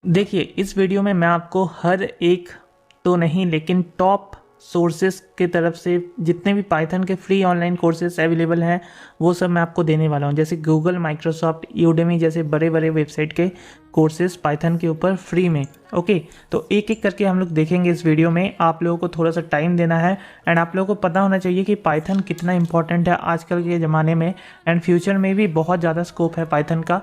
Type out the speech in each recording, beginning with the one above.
देखिए, इस वीडियो में मैं आपको हर एक तो नहीं लेकिन टॉप सोर्सेस की तरफ से जितने भी पाइथन के फ्री ऑनलाइन कोर्सेस अवेलेबल हैं वो सब मैं आपको देने वाला हूं। जैसे गूगल, माइक्रोसॉफ्ट, यूडेमी जैसे बड़े बड़े वेबसाइट के कोर्सेज पाइथन के ऊपर फ्री में। ओके, तो एक एक करके हम लोग देखेंगे इस वीडियो में। आप लोगों को थोड़ा सा टाइम देना है एंड आप लोगों को पता होना चाहिए कि पाइथन कितना इंपॉर्टेंट है आजकल के ज़माने में एंड फ्यूचर में भी बहुत ज़्यादा स्कोप है पाइथन का।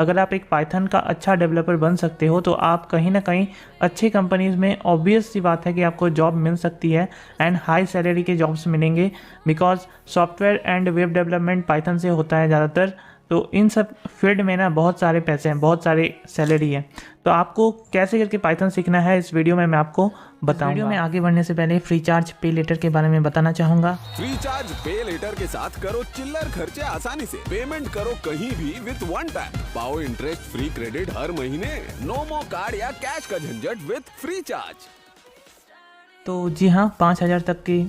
अगर आप एक पाइथन का अच्छा डेवलपर बन सकते हो तो आप कहीं ना कहीं अच्छी कंपनीज़ में ऑब्वियस सी बात है कि आपको जॉब मिल सकती है एंड हाई सैलरी के जॉब्स मिलेंगे, because software and web development Python से होता है ज़्यादातर। तो इन सब फील्ड में ना बहुत सारे पैसे हैं, बहुत सारे सैलरी है। तो आपको कैसे करके पाइथन सीखना है इस वीडियो में मैं आपको बताऊंगा। वीडियो में आगे बढ़ने से पहले फ्री चार्ज पे लेटर के बारे में बताना चाहूँगा। फ्री चार्ज पे लेटर के साथ करो चिल्लर खर्चे आसानी से, पेमेंट करो कहीं भी विद वन टैप, पाओ इंटरेस्ट फ्री क्रेडिट हर महीने, नो मो कार्ड या कैश का झंझट विद फ्री चार्ज। तो जी हाँ, 5,000 तक की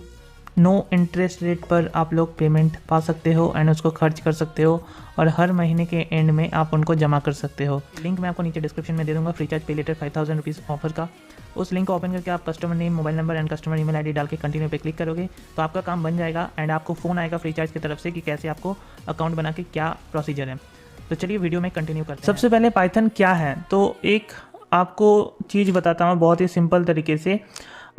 नो इंटरेस्ट रेट पर आप लोग पेमेंट पा सकते हो एंड उसको खर्च कर सकते हो और हर महीने के एंड में आप उनको जमा कर सकते हो। लिंक मैं आपको नीचे डिस्क्रिप्शन में दे दूंगा, फ्री चार्ज पे लेटर 5,000 रुपीज़ ऑफर का। उस लिंक को ओपन करके आप customer name, mobile number and customer email ID डाल के कंटिन्यू पे क्लिक करोगे तो आपका काम बन जाएगा एंड आपको फ़ोन आएगा फ्री चार्ज की तरफ से कि कैसे आपको अकाउंट बना के क्या प्रोसीजर है। तो चलिए वीडियो में कंटिन्यू करते हैं। सबसे पहले पाइथन क्या है, तो एक आपको चीज़ बताता हूँ बहुत ही सिंपल तरीके से।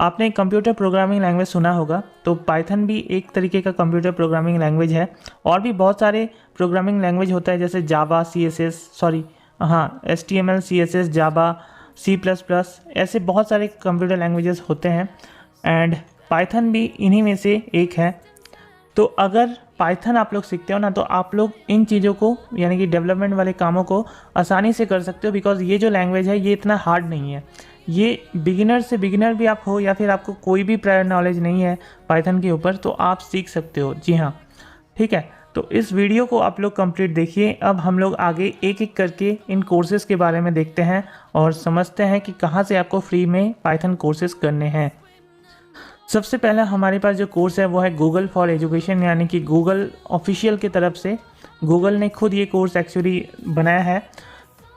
आपने कंप्यूटर प्रोग्रामिंग लैंग्वेज सुना होगा, तो पाइथन भी एक तरीके का कंप्यूटर प्रोग्रामिंग लैंग्वेज है। और भी बहुत सारे प्रोग्रामिंग लैंग्वेज होता है जैसे जावा, HTML, CSS, जावा, C++, ऐसे बहुत सारे कंप्यूटर लैंग्वेजेस होते हैं एंड पाइथन भी इन्हीं में से एक है। तो अगर पाइथन आप लोग सीखते हो ना तो आप लोग इन चीज़ों को यानी कि डेवलपमेंट वाले कामों को आसानी से कर सकते हो, बिकॉज ये जो लैंग्वेज है ये इतना हार्ड नहीं है। ये बिगिनर से बिगिनर भी आप हो या फिर आपको कोई भी प्रायर नॉलेज नहीं है पाइथन के ऊपर तो आप सीख सकते हो। जी हाँ, ठीक है। तो इस वीडियो को आप लोग कंप्लीट देखिए। अब हम लोग आगे एक एक करके इन कोर्सेज़ के बारे में देखते हैं और समझते हैं कि कहाँ से आपको फ्री में पाइथन कोर्सेज़ करने हैं। सबसे पहला हमारे पास जो कोर्स है वो है गूगल फॉर एजुकेशन, यानी कि गूगल ऑफिशियल की तरफ से गूगल ने खुद ये कोर्स एक्चुअली बनाया है।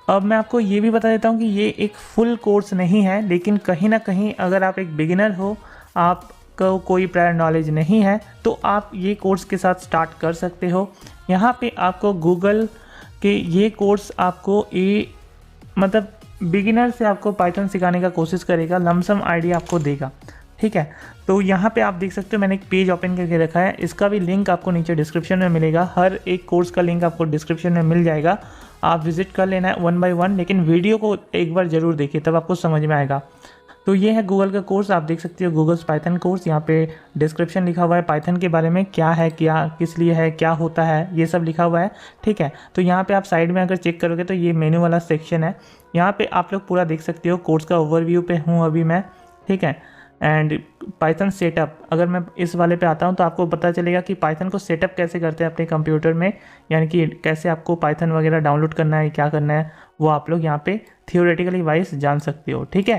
अब मैं आपको ये भी बता देता हूँ कि ये एक फुल कोर्स नहीं है, लेकिन कहीं ना कहीं अगर आप एक बिगिनर हो, आपको कोई प्रायर नॉलेज नहीं है, तो आप ये कोर्स के साथ स्टार्ट कर सकते हो। यहाँ पे आपको गूगल के ये कोर्स आपको मतलब बिगिनर से आपको पाइथन सिखाने का कोशिश करेगा, लमसम आइडिया आपको देगा, ठीक है। तो यहाँ पे आप देख सकते हो मैंने एक पेज ओपन करके रखा है, इसका भी लिंक आपको नीचे डिस्क्रिप्शन में मिलेगा। हर एक कोर्स का लिंक आपको डिस्क्रिप्शन में मिल जाएगा, आप विजिट कर लेना है 1 बाय 1, लेकिन वीडियो को एक बार ज़रूर देखिए तब आपको समझ में आएगा। तो ये है गूगल का कोर्स, आप देख सकते हो गूगल्स पाइथन कोर्स। यहाँ पे डिस्क्रिप्शन लिखा हुआ है पाइथन के बारे में, क्या है, क्या किस लिए है, क्या होता है, ये सब लिखा हुआ है, ठीक है। तो यहाँ पे आप साइड में अगर चेक करोगे तो ये मेन्यू वाला सेक्शन है, यहाँ पे आप लोग पूरा देख सकते हो। कोर्स का ओवरव्यू पे हूँ अभी मैं, ठीक है। एंड पाइथन सेटअप, अगर मैं इस वाले पे आता हूँ तो आपको पता चलेगा कि पाइथन को सेटअप कैसे करते हैं अपने कंप्यूटर में, यानी कि कैसे आपको पाइथन वगैरह डाउनलोड करना है, क्या करना है, वो आप लोग यहाँ पे थियोरेटिकली वाइज जान सकते हो, ठीक है।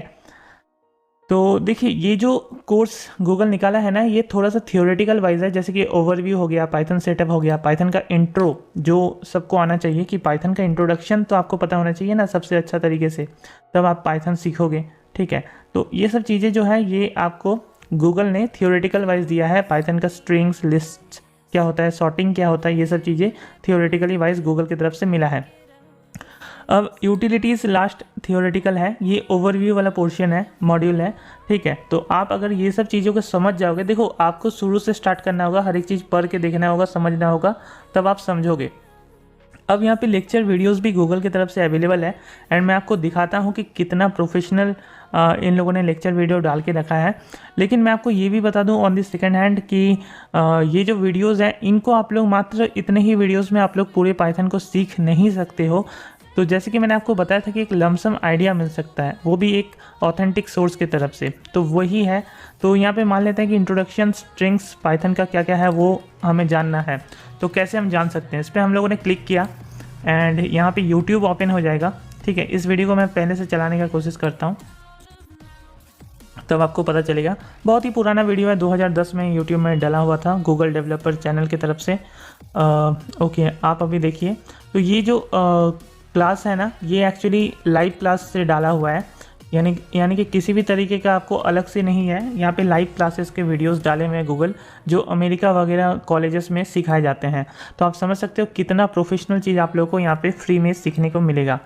तो देखिए ये जो कोर्स गूगल निकाला है ना, ये थोड़ा सा थियोरेटिकल वाइज है। जैसे कि ओवरव्यू हो गया, पाइथन सेटअप हो गया, पाइथन का इंट्रो जो सबको आना चाहिए, कि पाइथन का इंट्रोडक्शन तो आपको पता होना चाहिए ना सबसे अच्छा तरीके से, तब आप पाइथन सीखोगे, ठीक है। तो ये सब चीज़ें जो है ये आपको गूगल ने थियोरेटिकल वाइज दिया है। पाइथन का स्ट्रिंग्स, लिस्ट क्या होता है, सॉर्टिंग क्या होता है, ये सब चीज़ें थियोरेटिकली वाइज गूगल की तरफ से मिला है। अब यूटिलिटीज़ लास्ट थियोरेटिकल है, ये ओवरव्यू वाला पोर्शन है, मॉड्यूल है, ठीक है। तो आप अगर ये सब चीज़ों को समझ जाओगे, देखो आपको शुरू से स्टार्ट करना होगा, हर एक चीज़ पढ़ के देखना होगा, समझना होगा, तब आप समझोगे। अब यहाँ पे लेक्चर वीडियोस भी गूगल की तरफ से अवेलेबल है एंड मैं आपको दिखाता हूँ कि कितना प्रोफेशनल इन लोगों ने लेक्चर वीडियो डाल के रखा है। लेकिन मैं आपको ये भी बता दूँ ऑन द सेकेंड हैंड कि ये जो वीडियोस हैं इनको आप लोग मात्र इतने ही वीडियोस में आप लोग पूरे पाइथन को सीख नहीं सकते हो। तो जैसे कि मैंने आपको बताया था कि एक लमसम आइडिया मिल सकता है, वो भी एक ऑथेंटिक सोर्स की तरफ से, तो वही है। तो यहाँ पे मान लेते हैं कि इंट्रोडक्शन स्ट्रिंग्स पाइथन का क्या क्या है वो हमें जानना है। तो कैसे हम जान सकते हैं, इस पर हम लोगों ने क्लिक किया एंड यहाँ पे यूट्यूब ओपन हो जाएगा, ठीक है। इस वीडियो को मैं पहले से चलाने का कोशिश करता हूँ तब आपको पता चलेगा। बहुत ही पुराना वीडियो है, 2010 में यूट्यूब में डाला हुआ था गूगल डेवलपर चैनल की तरफ से। ओके, आप अभी देखिए। तो ये जो क्लास है ना, ये एक्चुअली लाइव क्लास से डाला हुआ है, यानी कि किसी भी तरीके का आपको अलग से नहीं है। यहाँ पे लाइव क्लासेस के वीडियोस डाले हुए हैं गूगल, जो अमेरिका वगैरह कॉलेजेस में सिखाए जाते हैं। तो आप समझ सकते हो कितना प्रोफेशनल चीज़ आप लोगों को यहाँ पे फ्री में सीखने को मिलेगा।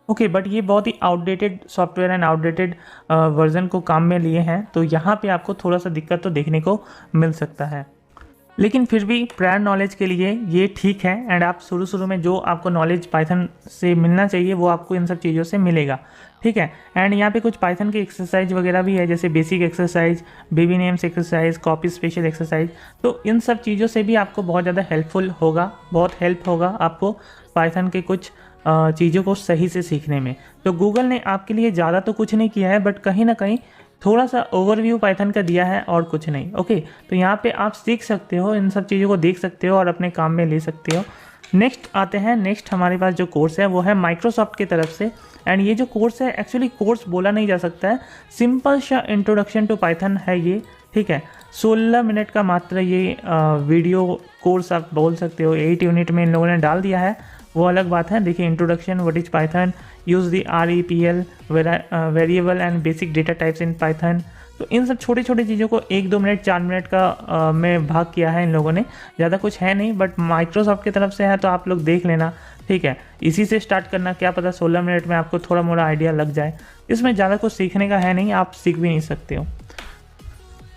ओके, बट ये बहुत ही outdated software and outdated version को काम में लिए हैं, तो यहाँ पे आपको थोड़ा सा दिक्कत तो देखने को मिल सकता है। लेकिन फिर भी प्रायर नॉलेज के लिए ये ठीक है, एंड आप शुरू में जो आपको नॉलेज पाइथन से मिलना चाहिए वो आपको इन सब चीज़ों से मिलेगा, ठीक है। एंड यहाँ पे कुछ पाइथन की एक्सरसाइज वगैरह भी है, जैसे basic exercise, baby names exercise, copy special exercise. तो इन सब चीज़ों से भी आपको बहुत ज़्यादा हेल्पफुल होगा, बहुत हेल्प होगा आपको पाइथन के कुछ चीज़ों को सही से सीखने में। तो गूगल ने आपके लिए ज़्यादा तो कुछ नहीं किया है, बट कहीं ना कहीं थोड़ा सा ओवरव्यू पाइथन का दिया है और कुछ नहीं। ओके, तो यहाँ पे आप सीख सकते हो, इन सब चीज़ों को देख सकते हो और अपने काम में ले सकते हो। नेक्स्ट आते हैं, नेक्स्ट हमारे पास जो कोर्स है वो है माइक्रोसॉफ्ट की तरफ से। एंड ये जो कोर्स है एक्चुअली कोर्स बोला नहीं जा सकता है, सिंपल सा इंट्रोडक्शन टू पाइथन है ये, ठीक है। 16 मिनट का मात्र ये वीडियो कोर्स आप बोल सकते हो, 8 यूनिट में इन लोगों ने डाल दिया है, वो अलग बात है। देखिए, introduction, what is Python, use the REPL variable and basic data types in Python. तो इन सब छोटी छोटी चीज़ों को 1-2 मिनट 4 मिनट का में भाग किया है इन लोगों ने, ज़्यादा कुछ है नहीं, बट माइक्रोसॉफ्ट की तरफ से है तो आप लोग देख लेना, ठीक है। इसी से स्टार्ट करना, क्या पता 16 मिनट में आपको थोड़ा मोड़ा आइडिया लग जाए। इसमें ज़्यादा कुछ सीखने का है नहीं, आप सीख भी नहीं सकते हो।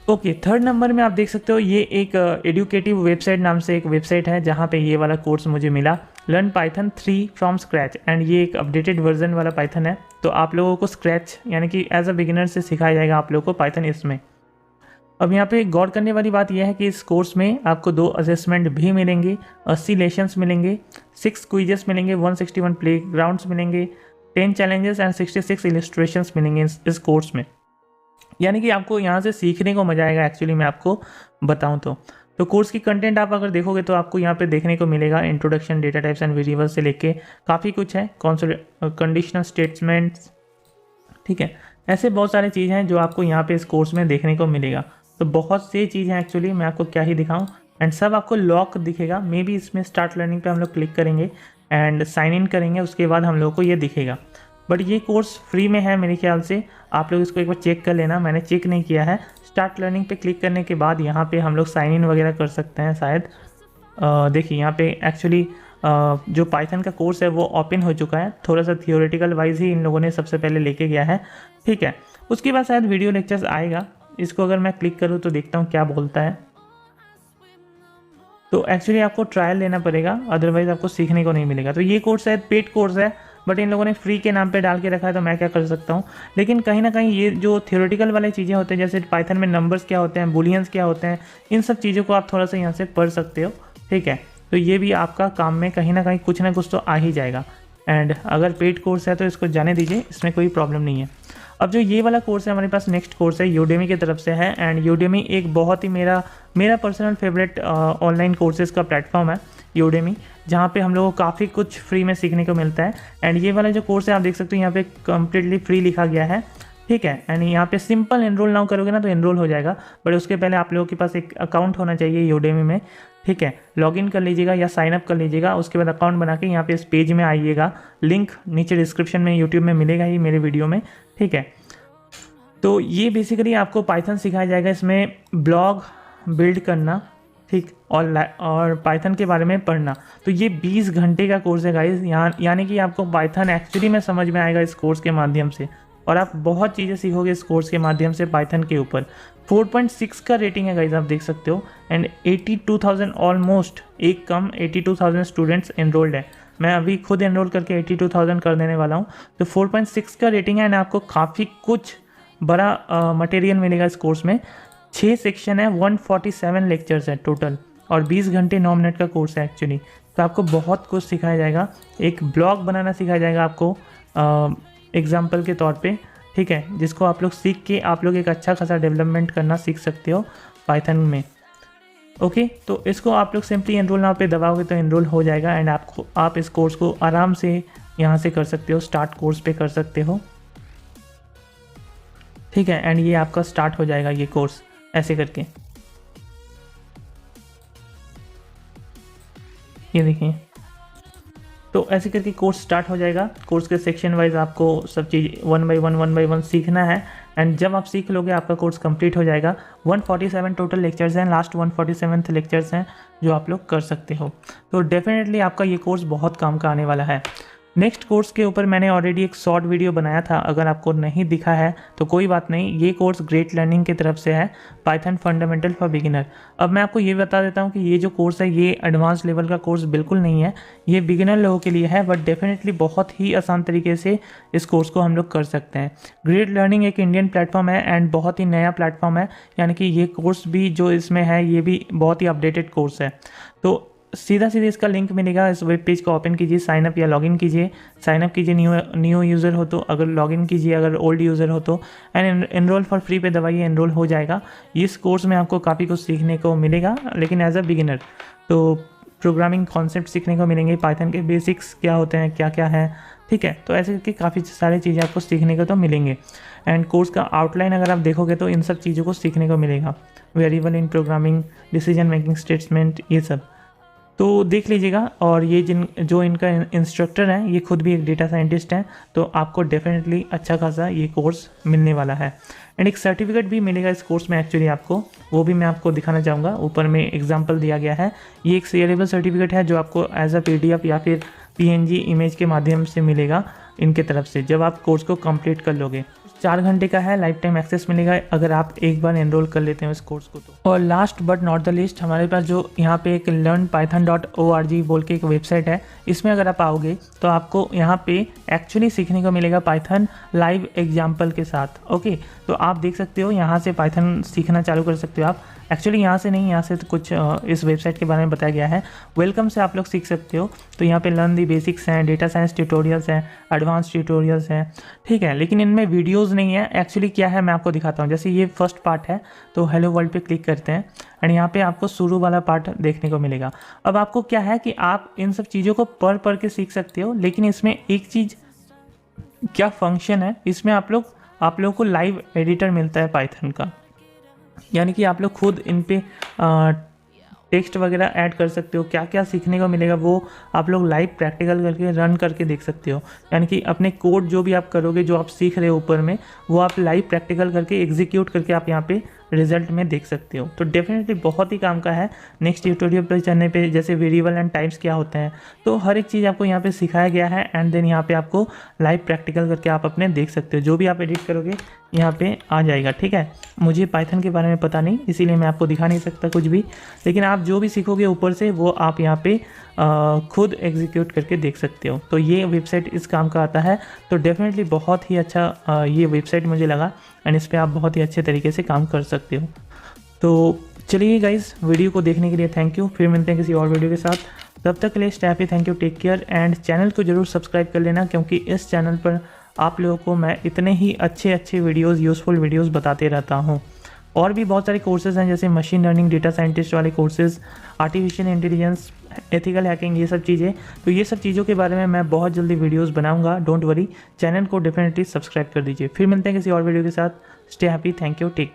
ओके, थर्ड नंबर में आप देख सकते हो ये एक एडुकेटिव वेबसाइट नाम से एक वेबसाइट है, जहाँ पे ये वाला कोर्स मुझे मिला, learn Python 3 from scratch. And ये एक अपडेटेड वर्जन वाला पाइथन है, तो आप लोगों को स्क्रैच यानी कि एज अ बिगिनर से सिखाया जाएगा आप लोगों को पाइथन इसमें। अब यहाँ पे गौर करने वाली बात यह है कि इस कोर्स में आपको 2 असेसमेंट भी मिलेंगे, 80 लेशंस मिलेंगे, 6 क्विजेस मिलेंगे, 161 प्ले ग्राउंड्स मिलेंगे, 10 चैलेंजेस एंड 66 इलस्ट्रेशंस मिलेंगे इस कोर्स में। यानी कि आपको यहाँ से सीखने को मजा आएगा एक्चुअली, मैं आपको बताऊँ तो कोर्स की कंटेंट आप अगर देखोगे तो आपको यहाँ पे देखने को मिलेगा introduction, data types and variables से लेके काफ़ी कुछ है, कंडीशनल स्टेटमेंट्स, ठीक है। ऐसे बहुत सारी चीज़ें हैं जो आपको यहाँ पे इस कोर्स में देखने को मिलेगा। तो बहुत सी चीज़ें हैं एक्चुअली, मैं आपको क्या ही दिखाऊँ, एंड सब आपको लॉक दिखेगा। मे बी इसमें स्टार्ट लर्निंग पे हम लोग क्लिक करेंगे एंड साइन इन करेंगे, उसके बाद हम लोग को ये दिखेगा। बट ये कोर्स फ्री में है मेरे ख्याल से, आप लोग इसको एक बार चेक कर लेना, मैंने चेक नहीं किया है। स्टार्ट लर्निंग पे क्लिक करने के बाद यहाँ पे हम लोग साइन इन वगैरह कर सकते हैं शायद। देखिए यहाँ पे एक्चुअली जो पाइथन का कोर्स है वो ओपन हो चुका है, थोड़ा सा थियोरेटिकल वाइज ही इन लोगों ने सबसे पहले लेके गया है, ठीक है। उसके बाद शायद वीडियो लेक्चर्स आएगा, इसको अगर मैं क्लिक करूँ तो देखता हूँ क्या बोलता है। तो एक्चुअली आपको ट्रायल लेना पड़ेगा, अदरवाइज आपको सीखने को नहीं मिलेगा। तो ये कोर्स शायद पेड कोर्स है, बट इन लोगों ने फ्री के नाम पे डाल के रखा है, तो मैं क्या कर सकता हूँ। लेकिन कहीं ना कहीं ये जो थियोरेटिकल वाली चीज़ें होते हैं, जैसे पाइथन में नंबर्स क्या होते हैं, बुलियंस क्या होते हैं, इन सब चीज़ों को आप थोड़ा सा यहाँ से पढ़ सकते हो, ठीक है। तो ये भी आपका काम में कहीं ना कुछ तो आ ही जाएगा। एंड अगर पेड कोर्स है तो इसको जाने दीजिए, इसमें कोई प्रॉब्लम नहीं है। अब जो ये वाला कोर्स है हमारे पास, नेक्स्ट कोर्स है यूडेमी की तरफ से है। एंड यूडेमी एक बहुत ही मेरा पर्सनल फेवरेट ऑनलाइन कोर्सेज़ का प्लेटफॉर्म है यूडेमी, जहाँ पे हम लोगों को काफ़ी कुछ फ्री में सीखने को मिलता है। एंड ये वाला जो कोर्स है आप देख सकते हो यहाँ पे कम्प्लीटली फ्री लिखा गया है, ठीक है। एंड यहाँ पे सिंपल एनरोल नाउ करोगे ना तो एनरोल हो जाएगा, बट उसके पहले आप लोगों के पास एक अकाउंट होना चाहिए यूडेमी में, ठीक है। लॉगिन कर लीजिएगा या साइन अप कर लीजिएगा, उसके बाद अकाउंट बना के यहाँ पे इस पेज में आइएगा, लिंक नीचे डिस्क्रिप्शन में यूट्यूब में मिलेगा ही मेरे वीडियो में, ठीक है। तो ये बेसिकली आपको पाइथन सिखाया जाएगा, इसमें ब्लॉग बिल्ड करना, ठीक, और पाइथन के बारे में पढ़ना। तो ये 20 घंटे का कोर्स है गाइस, यानी कि आपको पाइथन एक्चुअली में समझ में आएगा इस कोर्स के माध्यम से, और आप बहुत चीज़ें सीखोगे इस कोर्स के माध्यम से पाइथन के ऊपर। 4.6 का रेटिंग है गाइस, आप देख सकते हो। एंड 82,000 ऑलमोस्ट, एक कम 82,000 स्टूडेंट्स एनरोल्ड है। मैं अभी खुद एनरोल करके 82,000 कर देने वाला हूँ। तो 4.6 का रेटिंग है, एंड आपको काफ़ी कुछ बड़ा मटेरियल मिलेगा इस कोर्स में। 6 सेक्शन है, 147 लेक्चर्स है टोटल, और 20 घंटे 9 मिनट का कोर्स है एक्चुअली। तो आपको बहुत कुछ सिखाया जाएगा, एक ब्लॉग बनाना सिखाया जाएगा आपको एग्जाम्पल के तौर पे, ठीक है, जिसको आप लोग सीख के आप लोग एक अच्छा खासा डेवलपमेंट करना सीख सकते हो पाइथन में। ओके, तो इसको आप लोग सिंपली एनरोल नाउ पे दबाओगे तो एनरोल हो जाएगा, एंड आप इस कोर्स को आराम से यहाँ से कर सकते हो, स्टार्ट कोर्स पे कर सकते हो, ठीक है। एंड ये आपका स्टार्ट हो जाएगा ये कोर्स ऐसे करके, ये देखिए तो ऐसे करके कोर्स स्टार्ट हो जाएगा। कोर्स के सेक्शन वाइज आपको सब चीज़ 1 बाय 1 सीखना है, एंड जब आप सीख लोगे आपका कोर्स कंप्लीट हो जाएगा। 147 टोटल लेक्चर्स हैं, लास्ट 147th लेक्चर्स हैं जो आप लोग कर सकते हो। तो डेफिनेटली आपका ये कोर्स बहुत काम का आने वाला है। नेक्स्ट कोर्स के ऊपर मैंने ऑलरेडी एक शॉर्ट वीडियो बनाया था, अगर आपको नहीं दिखा है तो कोई बात नहीं, ये कोर्स ग्रेट लर्निंग की तरफ से है, पाइथन फंडामेंटल फॉर बिगिनर। अब मैं आपको ये बता देता हूँ कि ये जो कोर्स है ये एडवांस लेवल का कोर्स बिल्कुल नहीं है, ये बिगिनर लोगों के लिए है, बट डेफिनेटली बहुत ही आसान तरीके से इस कोर्स को हम लोग कर सकते हैं। ग्रेट लर्निंग एक इंडियन प्लेटफॉर्म है एंड बहुत ही नया प्लेटफॉर्म है, यानी कि ये कोर्स भी जो इसमें है ये भी बहुत ही अपडेटेड कोर्स है। तो सीधा इसका लिंक मिलेगा, इस वेब पेज को ओपन कीजिए, साइनअप या लॉगिन कीजिए। साइनअप कीजिए न्यू यूज़र हो तो, अगर लॉगिन कीजिए अगर ओल्ड यूज़र हो तो, एंड एनरोल फॉर फ्री पे दबाइए, एनरोल हो जाएगा। इस कोर्स में आपको काफ़ी कुछ सीखने को मिलेगा, लेकिन एज अ बिगिनर। तो प्रोग्रामिंग कॉन्सेप्ट सीखने को मिलेंगे, पाइथन के बेसिक्स क्या होते हैं, क्या क्या है, ठीक है। तो ऐसे करके काफ़ी सारी चीज़ें आपको सीखने को तो मिलेंगे। एंड कोर्स का आउटलाइन अगर आप देखोगे तो इन सब चीज़ों को सीखने को मिलेगा, variable in programming, decision making statement, ये सब तो देख लीजिएगा। और ये जो इनका इंस्ट्रक्टर है ये खुद भी एक डेटा साइंटिस्ट है, तो आपको डेफिनेटली अच्छा खासा ये कोर्स मिलने वाला है। एंड एक सर्टिफिकेट भी मिलेगा इस कोर्स में एक्चुअली आपको, वो भी मैं आपको दिखाना चाहूँगा। ऊपर में एग्जांपल दिया गया है, ये एक शेयरेबल सर्टिफिकेट है जो आपको एज अ PDF या फिर PNG इमेज के माध्यम से मिलेगा इनके तरफ से, जब आप कोर्स को कंप्लीट कर लोगे। 4 घंटे का है, लाइफ टाइम एक्सेस मिलेगा अगर आप एक बार एनरोल कर लेते हैं इस कोर्स को तो। और last but not the list, हमारे पास जो यहाँ पे एक learnpython.org बोल के एक वेबसाइट है, इसमें अगर आप आओगे तो आपको यहाँ पे एक्चुअली सीखने को मिलेगा पाइथन लाइव एग्जाम्पल के साथ। ओके, तो आप देख सकते हो यहाँ से पाइथन सीखना चालू कर सकते हो आप। एक्चुअली यहाँ से नहीं, यहाँ से तो कुछ इस वेबसाइट के बारे में बताया गया है। वेलकम से आप लोग सीख सकते हो। तो यहाँ पे लर्न दी बेसिक्स हैं, डेटा साइंस ट्यूटोरियल्स हैं, एडवांस ट्यूटोरियल्स हैं, ठीक है। लेकिन इनमें वीडियोस नहीं है। एक्चुअली क्या है मैं आपको दिखाता हूँ। जैसे ये फर्स्ट पार्ट है, तो हेलो वर्ल्ड पे क्लिक करते हैं एंड यहाँ पे आपको शुरू वाला पार्ट देखने को मिलेगा। अब आपको क्या है कि आप इन सब चीज़ों को पढ़ के सीख सकते हो, लेकिन इसमें एक चीज़ क्या फंक्शन है, इसमें आप लोगों को लाइव एडिटर मिलता है पाइथन का, यानी कि आप लोग खुद इन पे टेक्स्ट वगैरह ऐड कर सकते हो। क्या क्या सीखने को मिलेगा वो आप लोग लाइव प्रैक्टिकल करके रन करके देख सकते हो, यानी कि अपने कोड जो भी आप करोगे, जो आप सीख रहे हो ऊपर में, वो आप लाइव प्रैक्टिकल करके एग्जीक्यूट करके आप यहाँ पे रिजल्ट में देख सकते हो। तो डेफिनेटली बहुत ही काम का है। नेक्स्ट ट्यूटोरियल पर चलने पे जैसे वेरिएबल एंड टाइप्स क्या होते हैं, तो हर एक चीज़ आपको यहाँ पे सिखाया गया है एंड देन यहाँ पे आपको लाइव प्रैक्टिकल करके आप अपने देख सकते हो। जो भी आप एडिट करोगे यहाँ पे आ जाएगा, ठीक है। मुझे पाइथन के बारे में पता नहीं, इसीलिए मैं आपको दिखा नहीं सकता कुछ भी, लेकिन आप जो भी सीखोगे ऊपर से वो आप यहाँ पे खुद एग्जीक्यूट करके देख सकते हो। तो ये वेबसाइट इस काम का आता है। तो डेफिनेटली बहुत ही अच्छा ये वेबसाइट मुझे लगा एंड इस पर आप बहुत ही अच्छे तरीके से काम कर सकते हो। तो चलिए गाइस, वीडियो को देखने के लिए थैंक यू। फिर मिलते हैं किसी और वीडियो के साथ, तब तक के लिए stay happy, thank you, take care. And channel को जरूर सब्सक्राइब कर लेना, क्योंकि इस चैनल पर आप लोगों को मैं इतने ही अच्छे वीडियोज़, यूज़फुल वीडियोज़ बताते रहता हूँ। और भी बहुत सारे कोर्सेज़ हैं, जैसे मशीन लर्निंग, डेटा साइंटिस्ट वाले courses, artificial intelligence, ethical hacking, ये सब चीज़ें। तो ये सब चीज़ों के बारे में मैं बहुत जल्दी वीडियोस बनाऊंगा, डोंट वरी। चैनल को डेफिनेटली सब्सक्राइब कर दीजिए। फिर मिलते हैं किसी और वीडियो के साथ। Stay happy, thank you, take